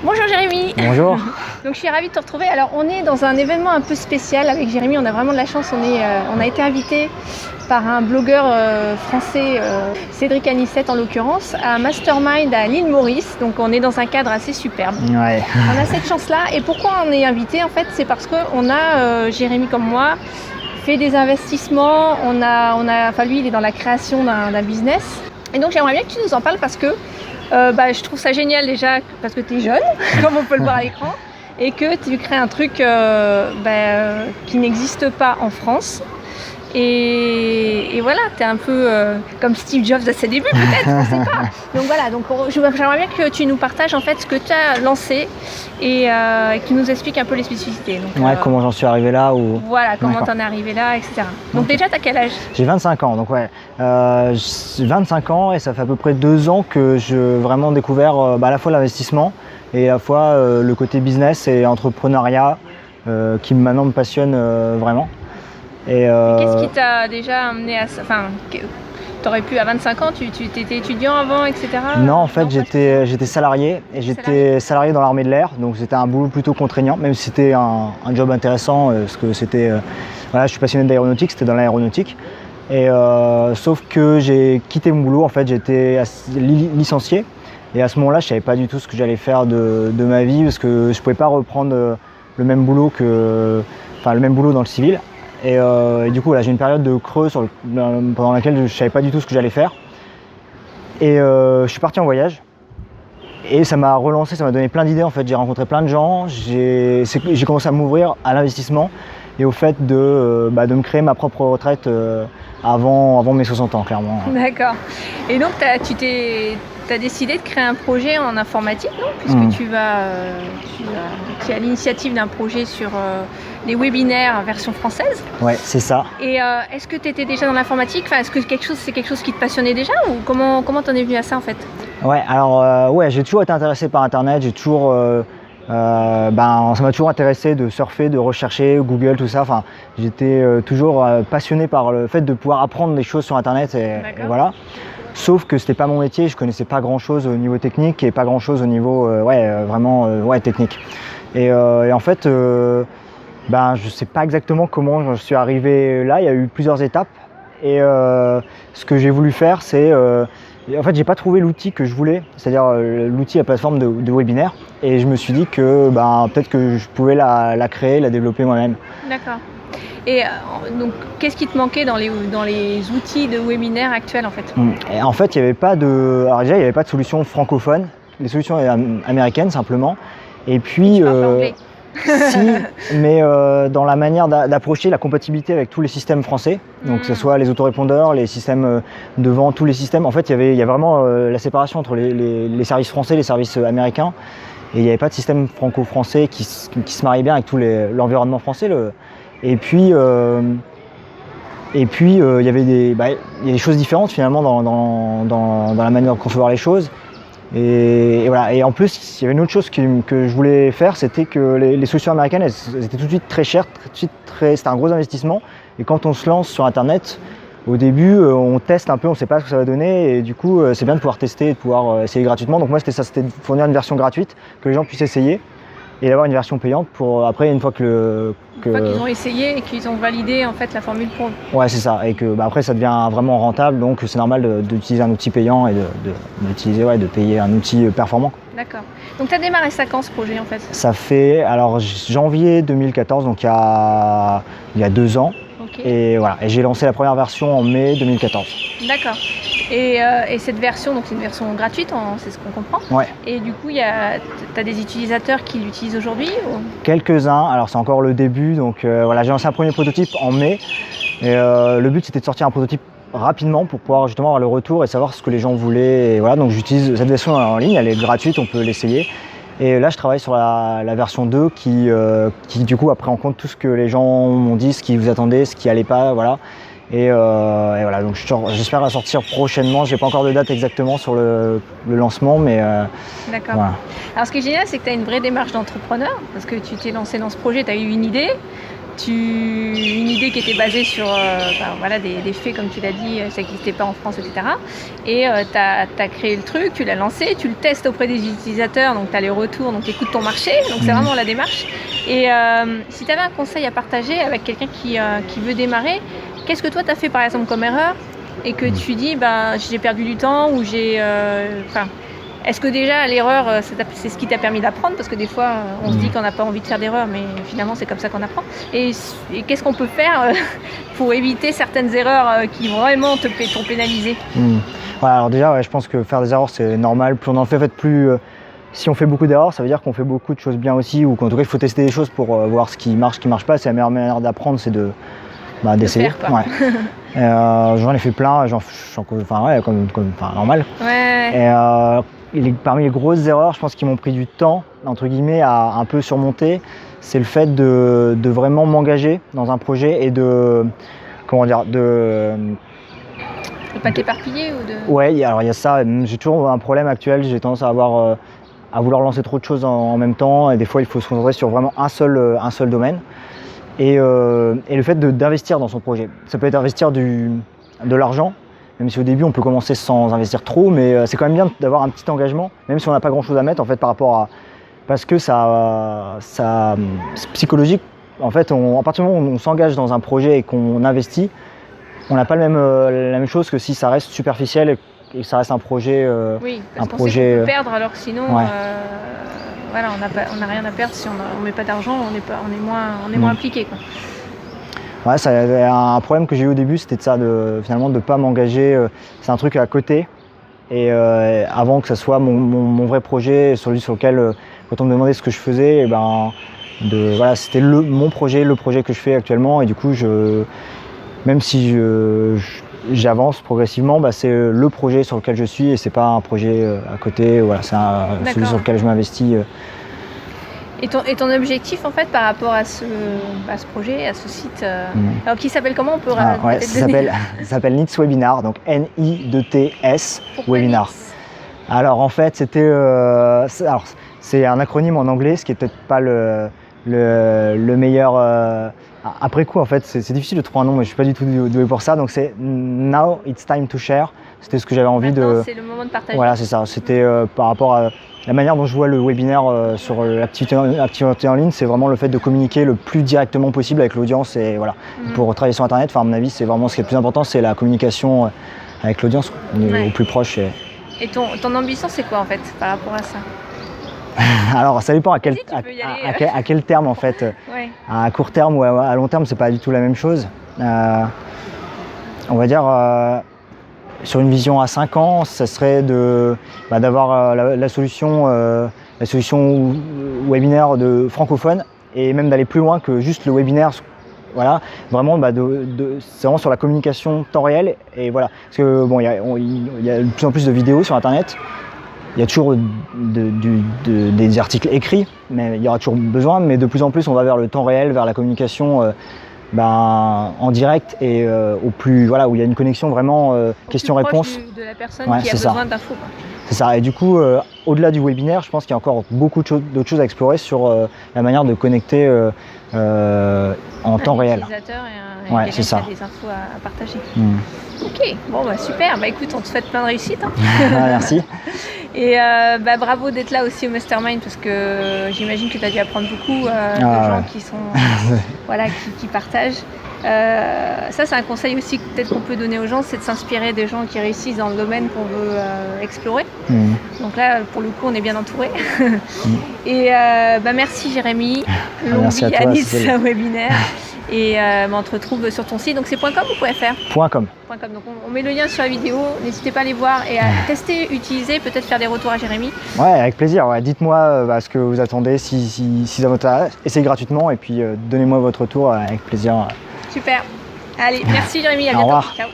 Bonjour Jérémy. Bonjour. Donc je suis ravie de te retrouver. Alors on est dans un événement un peu spécial avec Jérémy, on a vraiment de la chance, on a été invité par un blogueur français, Cédric Anissette en l'occurrence, à un mastermind à l'île Maurice. Donc on est dans un cadre assez superbe. Ouais. On a cette chance-là. Et pourquoi on est invité en fait, c'est parce qu'on a, Jérémy comme moi, fait des investissements. Lui il est dans la création d'un business. Et donc j'aimerais bien que tu nous en parles parce que je trouve ça génial déjà parce que tu es jeune, comme on peut le voir à l'écran, et que tu crées un truc qui n'existe pas en France. Et voilà, tu es un peu comme Steve Jobs à ses débuts peut-être, on ne sait pas. Donc voilà, j'aimerais bien que tu nous partages en fait ce que tu as lancé et qui nous explique un peu les spécificités. Donc, comment j'en suis arrivé là ou... Voilà, comment tu en es arrivé là, etc. Donc déjà, tu as quel âge? J'ai 25 ans, donc ouais. J'ai 25 ans et ça fait à peu près 2 ans que j'ai vraiment découvert à la fois l'investissement et à la fois le côté business et entrepreneuriat qui maintenant me passionne vraiment. Et qu'est-ce qui t'a déjà amené à ça? Enfin, tu aurais pu à 25 ans, tu étais étudiant avant, etc. Non, en fait, j'étais salarié et j'étais salarié dans l'armée de l'air, donc c'était un boulot plutôt contraignant, même si c'était un job intéressant, parce que c'était, je suis passionné d'aéronautique, c'était dans l'aéronautique. Et sauf que j'ai quitté mon boulot, en fait, j'étais licencié et à ce moment-là, je savais pas du tout ce que j'allais faire de ma vie parce que je pouvais pas reprendre le même boulot dans le civil. Et du coup, j'ai une période de creux pendant laquelle je ne savais pas du tout ce que j'allais faire. Et je suis parti en voyage. Et ça m'a relancé, ça m'a donné plein d'idées en fait. J'ai rencontré plein de gens. J'ai commencé à m'ouvrir à l'investissement et au fait de me créer ma propre retraite avant mes 60 ans, clairement. D'accord. Et donc, tu as décidé de créer un projet en informatique, non? Puisque tu es à l'initiative d'un projet sur des webinaires en version française. Ouais, c'est ça. Et est-ce que tu étais déjà dans l'informatique? Est-ce que c'est quelque chose qui te passionnait déjà ou comment t'en es venu à ça en fait? Ouais, alors j'ai toujours été intéressé par Internet. J'ai toujours, ça m'a toujours intéressé de surfer, de rechercher Google, tout ça. Enfin, j'étais toujours passionné par le fait de pouvoir apprendre des choses sur Internet et voilà. Sauf que c'était pas mon métier, je connaissais pas grand chose au niveau technique et pas grand chose au niveau technique. Et en fait, je sais pas exactement comment je suis arrivé là, il y a eu plusieurs étapes. Et ce que j'ai voulu faire, c'est en fait j'ai pas trouvé l'outil que je voulais, c'est-à-dire l'outil, la plateforme de webinaire. Et je me suis dit que peut-être que je pouvais la créer, la développer moi-même. D'accord. Et donc, qu'est-ce qui te manquait dans les outils de webinaire actuels en fait? Et en fait, il n'y avait pas de... Alors déjà, il n'y avait pas de solution francophone, les solutions américaines simplement. Et puis... Tu parles anglais. Si, mais dans la manière d'approcher la compatibilité avec tous les systèmes français, donc que ce soit les autorépondeurs, les systèmes de vente, tous les systèmes. En fait, il y a vraiment la séparation entre les services français et les services américains. Et il n'y avait pas de système franco-français qui se mariait bien avec tout l'environnement français. Et puis, il y avait des choses différentes finalement dans la manière de concevoir les choses. Et voilà. Et en plus, il y avait une autre chose que je voulais faire, c'était que les solutions américaines, elles étaient tout de suite très chères, c'était un gros investissement. Et quand on se lance sur Internet, au début, on teste un peu, on ne sait pas ce que ça va donner. Et du coup, c'est bien de pouvoir tester et de pouvoir essayer gratuitement. Donc moi, c'était de fournir une version gratuite, que les gens puissent essayer. Et d'avoir une version payante pour après, une fois qu'ils ont essayé et qu'ils ont validé en fait la formule pour eux. Ouais, c'est ça. Et que après ça devient vraiment rentable, donc c'est normal d'utiliser un outil payant et de payer un outil performant. D'accord. Donc tu as démarré ça quand ce projet en fait? Ça fait janvier 2014, donc il y a 2 ans. Okay. Et voilà. Et j'ai lancé la première version en mai 2014. D'accord. Et cette version, donc c'est une version gratuite, c'est ce qu'on comprend. Ouais. Et du coup, tu as des utilisateurs qui l'utilisent aujourd'hui ou... Quelques-uns, alors c'est encore le début, donc j'ai lancé un premier prototype en mai. Et le but c'était de sortir un prototype rapidement pour pouvoir justement avoir le retour et savoir ce que les gens voulaient. Et voilà, donc j'utilise cette version en ligne, elle est gratuite, on peut l'essayer. Et là je travaille sur la version 2 qui du coup a pris en compte tout ce que les gens m'ont dit, ce qui vous attendait, ce qui allait pas, voilà. Et voilà, donc j'espère la sortir prochainement. J'ai pas encore de date exactement sur le lancement, mais d'accord. Voilà. Alors ce qui est génial, c'est que tu as une vraie démarche d'entrepreneur, parce que tu t'es lancé dans ce projet, tu as eu une idée, une idée qui était basée sur voilà, des faits, comme tu l'as dit, ça n'existait pas en France, etc. Et tu as créé le truc, tu l'as lancé, tu le testes auprès des utilisateurs, donc tu as les retours, donc tu écoutes ton marché, donc c'est vraiment la démarche. Et si tu avais un conseil à partager avec quelqu'un qui veut démarrer, qu'est-ce que toi tu as fait par exemple comme erreur et que tu dis j'ai perdu du temps ou est-ce que déjà l'erreur c'est ce qui t'a permis d'apprendre, parce que des fois on se dit qu'on n'a pas envie de faire d'erreur, mais finalement c'est comme ça qu'on apprend, et qu'est-ce qu'on peut faire pour éviter certaines erreurs qui vraiment t'ont pénalisé? Voilà, alors déjà je pense que faire des erreurs c'est normal, plus on en fait plus si on fait beaucoup d'erreurs, ça veut dire qu'on fait beaucoup de choses bien aussi, ou qu'en tout cas il faut tester des choses pour voir ce qui marche pas. C'est la meilleure manière d'apprendre, c'est d'essayer. J'en ai fait plein, normal. Ouais. Et parmi les grosses erreurs, je pense, qui m'ont pris du temps, entre guillemets, à un peu surmonter, c'est le fait de vraiment m'engager dans un projet et de pas t'éparpiller ou de... Ouais, alors il y a ça. J'ai toujours un problème actuel. J'ai tendance à vouloir lancer trop de choses en même temps. Et des fois, il faut se concentrer sur vraiment un seul domaine. Et le fait d'investir dans son projet. Ça peut être investir de l'argent, même si au début on peut commencer sans investir trop, mais c'est quand même bien d'avoir un petit engagement, même si on n'a pas grand chose à mettre en fait par rapport à... Parce que ça c'est psychologique. En fait, à partir du moment où on s'engage dans un projet et qu'on investit, on n'a pas la même chose que si ça reste superficiel et que ça reste un projet. Oui, parce qu'on sait qu'on peut perdre, alors que sinon, ouais. Voilà, on n'a rien à perdre si on ne met pas d'argent, on est moins impliqué, quoi. Ouais, ça, un problème que j'ai eu au début, c'était de ça, finalement de ne pas m'engager. C'est un truc à côté. Et avant que ça soit mon vrai projet, celui sur lequel, quand on me demandait ce que je faisais, c'était mon projet, le projet que je fais actuellement. Et du coup, même si j'avance progressivement, c'est le projet sur lequel je suis et c'est pas un projet à côté. Voilà, c'est celui sur lequel je m'investis. Et ton objectif en fait par rapport à ce projet, à ce site, alors qui s'appelle comment, on peut ça s'appelle NITS Webinar, donc N-I-2-T-S Webinar. Alors en fait c'est un acronyme en anglais, ce qui est peut-être pas le meilleur. Après coup, en fait, c'est difficile de trouver un nom, mais je suis pas du tout doué pour ça. Donc c'est Now It's Time to Share. C'était ce que j'avais envie de. C'est le moment de partager. Voilà, c'est ça. C'était par rapport à la manière dont je vois le webinaire sur l'activité en ligne, c'est vraiment le fait de communiquer le plus directement possible avec l'audience. Et voilà, pour travailler sur Internet, à mon avis, c'est vraiment ce qui est le plus important, c'est la communication avec l'audience, au plus proche. Et ton ambition, c'est quoi en fait par rapport à ça? Alors ça dépend à quel terme en fait. Ouais. À court terme ou à long terme, c'est pas du tout la même chose. On va dire sur une vision à 5 ans, ça serait d'avoir la solution webinaire francophone et même d'aller plus loin que juste le webinaire. Voilà, vraiment, c'est vraiment sur la communication temps réel. Et voilà, parce que il y a de plus en plus de vidéos sur Internet. Il y a toujours des articles écrits, mais il y aura toujours besoin, mais de plus en plus on va vers le temps réel, vers la communication en direct et où il y a une connexion vraiment question-réponse. De la personne qui a besoin d'infos. C'est ça, et du coup, au-delà du webinaire, je pense qu'il y a encore beaucoup d'autres choses à explorer sur la manière de connecter en temps réel. Et c'est ça. Des infos à partager. Ok, super, écoute, on te souhaite plein de réussite. Merci. Et bravo d'être là aussi au Mastermind, parce que j'imagine que tu as dû apprendre beaucoup de gens qui sont qui partagent. Ça c'est un conseil aussi peut-être qu'on peut donner aux gens, c'est de s'inspirer des gens qui réussissent dans le domaine qu'on veut explorer. Donc là pour le coup on est bien entouré. Et merci Jérémy, longue vie à NITS Webinaire. Et on te retrouve sur ton site, donc c'est .com ou .fr? .com. Donc on met le lien sur la vidéo, n'hésitez pas à aller voir et à tester, utiliser, peut-être faire des retours à Jérémy. Ouais, avec plaisir, dites-moi ce que vous attendez, si ça vous intéresse, essayez gratuitement et puis donnez-moi votre retour avec plaisir. Super, allez, merci Jérémy, à bientôt. Au revoir. Ciao.